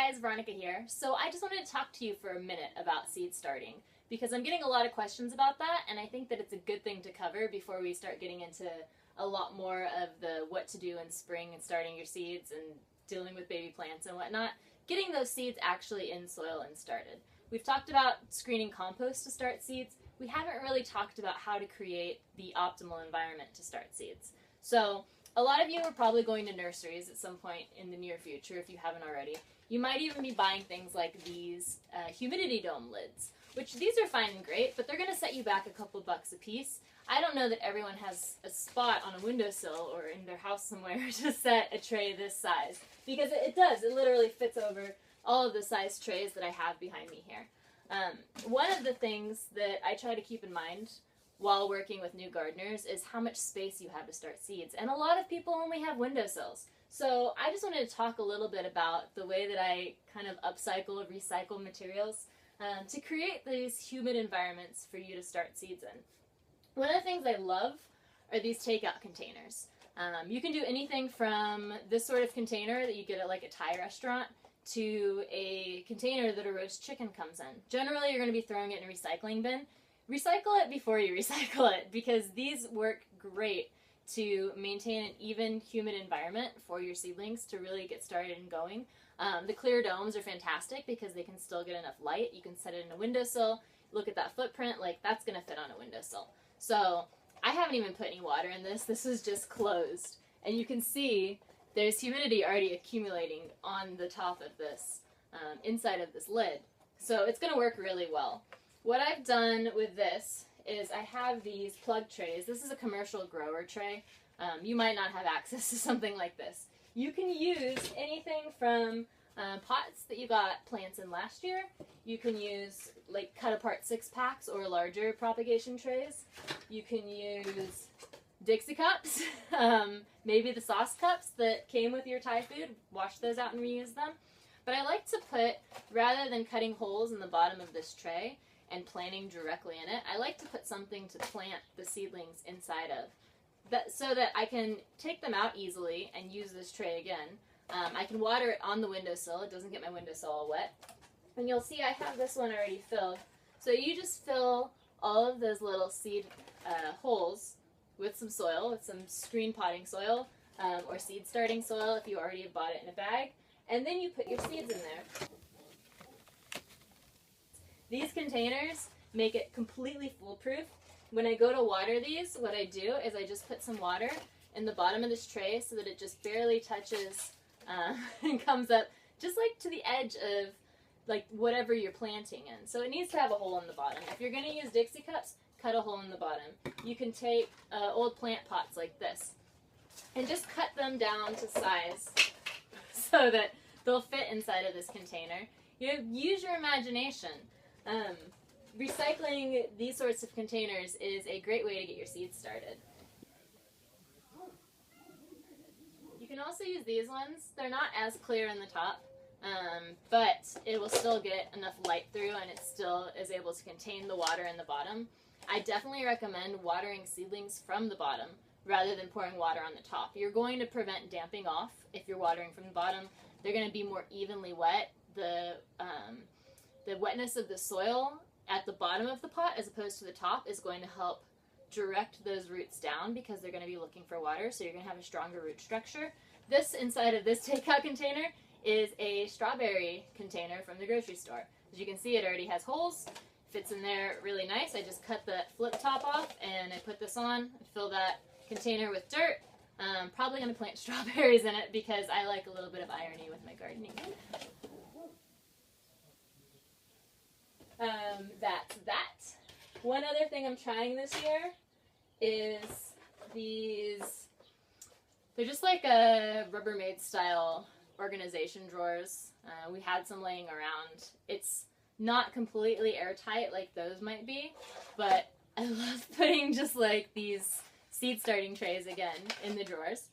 guys, Veronica here. So I just wanted to talk to you for a minute about seed starting because I'm getting a lot of questions about that, and I think that it's a good thing to cover before we start getting into a lot more of the what to do in spring and starting your seeds and dealing with baby plants and whatnot. Getting those seeds actually in soil and started. We've talked about screening compost to start seeds. We haven't really talked about how to create the optimal environment to start seeds. So a lot of you are probably going to nurseries at some point in the near future if you haven't already. You might even be buying things like these humidity dome lids, which these are fine and great, but they're going to set you back a couple bucks a piece. I don't know that everyone has a spot on a windowsill or in their house somewhere to set a tray this size, because it does. It literally fits over all of the size trays that I have behind me here. One of the things that I try to keep in mind while working with new gardeners is how much space you have to start seeds, and a lot of people only have windowsills. So I just wanted to talk a little bit about the way that I kind of upcycle or recycle materials to create these humid environments for you to start seeds in. One of the things I love are these takeout containers. You can do anything from this sort of container that you get at like a Thai restaurant to a container that a roast chicken comes in. Generally, you're going to be throwing it in a recycling bin. Recycle it before you recycle it, because these work great to maintain an even, humid environment for your seedlings to really get started and going. The clear domes are fantastic because they can still get enough light. You can set it in a windowsill. Look at that footprint, like that's going to fit on a windowsill. So I haven't even put any water in this. This is just closed. And you can see there's humidity already accumulating on the top of this, inside of this lid. So it's going to work really well. What I've done with this is I have these plug trays. This is a commercial grower tray. You might not have access to something like this. You can use anything from pots that you got plants in last year. You can use like cut apart 6-packs or larger propagation trays. You can use Dixie cups, maybe the sauce cups that came with your Thai food. Wash those out and reuse them. But I like to put, rather than cutting holes in the bottom of this tray and planting directly in it, I like to put something to plant the seedlings inside of, so that I can take them out easily and use this tray again. I can water it on the windowsill. It doesn't get my windowsill all wet. And you'll see I have this one already filled. So you just fill all of those little seed holes with some soil, with some screen potting soil, or seed starting soil if you already have bought it in a bag. And then you put your seeds in there. These containers make it completely foolproof. When I go to water these, what I do is I just put some water in the bottom of this tray so that it just barely touches and comes up just like to the edge of like whatever you're planting in. So it needs to have a hole in the bottom. If you're going to use Dixie cups, cut a hole in the bottom. You can take old plant pots like this and just cut them down to size so that they'll fit inside of this container. You know, use your imagination. Recycling these sorts of containers is a great way to get your seeds started. You can also use these ones. They're not as clear in the top, but it will still get enough light through and it still is able to contain the water in the bottom. I definitely recommend watering seedlings from the bottom rather than pouring water on the top. You're going to prevent damping off if you're watering from the bottom. They're going to be more evenly wet. The wetness of the soil at the bottom of the pot as opposed to the top is going to help direct those roots down because they're going to be looking for water, so you're going to have a stronger root structure. This inside of this takeout container is a strawberry container from the grocery store. As you can see, it already has holes. Fits in there really nice. I just cut the flip top off and I put this on, fill that container with dirt. Probably going to plant strawberries in it because I like a little bit of irony with my gardening. That's that. One other thing I'm trying this year is these, they're just like a Rubbermaid style organization drawers. We had some laying around. It's not completely airtight like those might be, but I love putting just like these seed starting trays again in the drawers.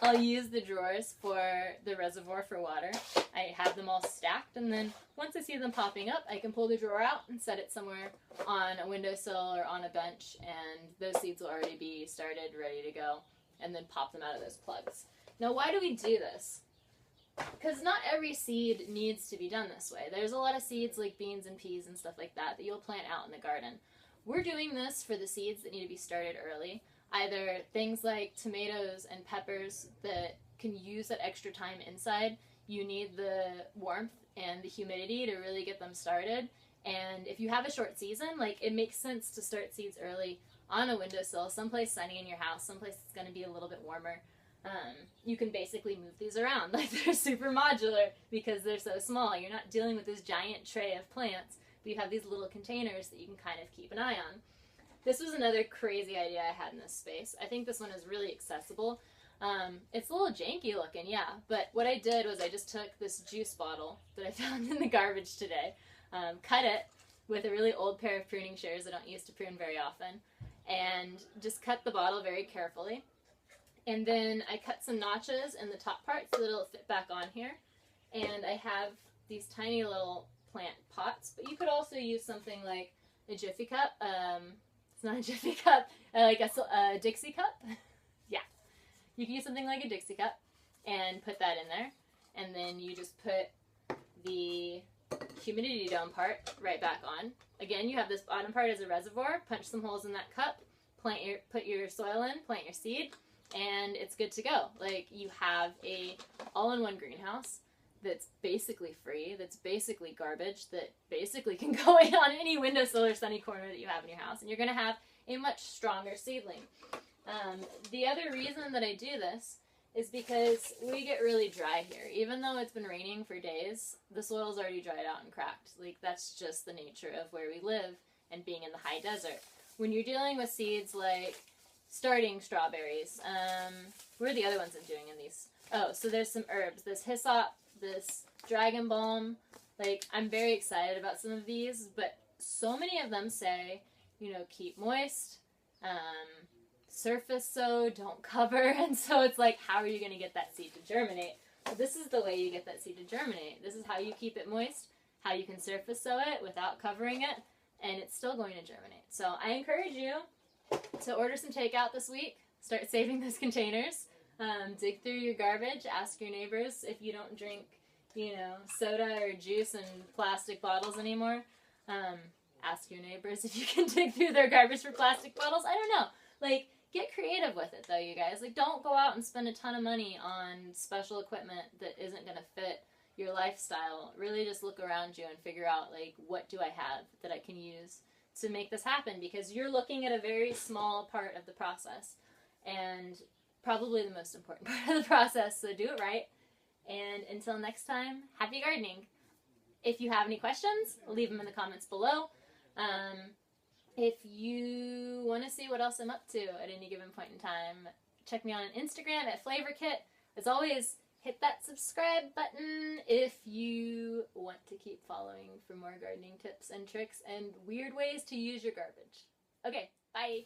I'll use the drawers for the reservoir for water. I have them all stacked, and then once I see them popping up, I can pull the drawer out and set it somewhere on a windowsill or on a bench, and those seeds will already be started, ready to go, and then pop them out of those plugs. Now, why do we do this? because not every seed needs to be done this way. There's a lot of seeds like beans and peas and stuff like that that you'll plant out in the garden. We're doing this for the seeds that need to be started early, either things like tomatoes and peppers that can use that extra time inside. You need the warmth and the humidity to really get them started. And if you have a short season, like, it makes sense to start seeds early on a windowsill, someplace sunny in your house, someplace that's going to be a little bit warmer. You can basically move these around. Like, they're super modular because they're so small. You're not dealing with this giant tray of plants, but you have these little containers that you can kind of keep an eye on. This was another crazy idea I had in this space. I think this one is really accessible. It's a little janky looking, yeah, but what I did was I just took this juice bottle that I found in the garbage today, cut it with a really old pair of pruning shears I don't use to prune very often, and just cut the bottle very carefully. And then I cut some notches in the top part so that it'll fit back on here. And I have these tiny little plant pots, but you could also use something like a Jiffy cup. It's not a Jiffy cup, like a Dixie cup. Yeah, you can use something like a Dixie cup and put that in there. And then you just put the humidity dome part right back on. Again, you have this bottom part as a reservoir. Punch some holes in that cup, put your soil in, plant your seed, and it's good to go. Like, you have a all-in-one greenhouse that's basically free, that's basically garbage, that basically can go in on any windowsill or sunny corner that you have in your house, and you're going to have a much stronger seedling. The other reason that I do this is because we get really dry here. Even though it's been raining for days, the soil's already dried out and cracked. Like, that's just the nature of where we live and being in the high desert. When you're dealing with seeds like starting strawberries, what are the other ones I'm doing in these? Oh, so there's some herbs. This hyssop, this dragon balm. Like, I'm very excited about some of these, but so many of them say, you know, keep moist, surface sow, don't cover, and so it's like, how are you going to get that seed to germinate? But this is the way you get that seed to germinate. This is how you keep it moist, how you can surface sow it without covering it, and it's still going to germinate. So I encourage you to order some takeout this week, start saving those containers, dig through your garbage, ask your neighbors if you don't drink, you know, soda or juice in plastic bottles anymore. Ask your neighbors if you can dig through their garbage for plastic bottles. I don't know. Like, get creative with it, though, you guys. Like, don't go out and spend a ton of money on special equipment that isn't going to fit your lifestyle. Really just look around you and figure out, like, what do I have that I can use to make this happen? Because you're looking at a very small part of the process, and probably the most important part of the process, so do it right. And until next time, happy gardening. If you have any questions, leave them in the comments below. If you want to see what else I'm up to at any given point in time, check me out on Instagram at FlavorKit. As always, hit that subscribe button if you want to keep following for more gardening tips and tricks and weird ways to use your garbage. Okay, bye!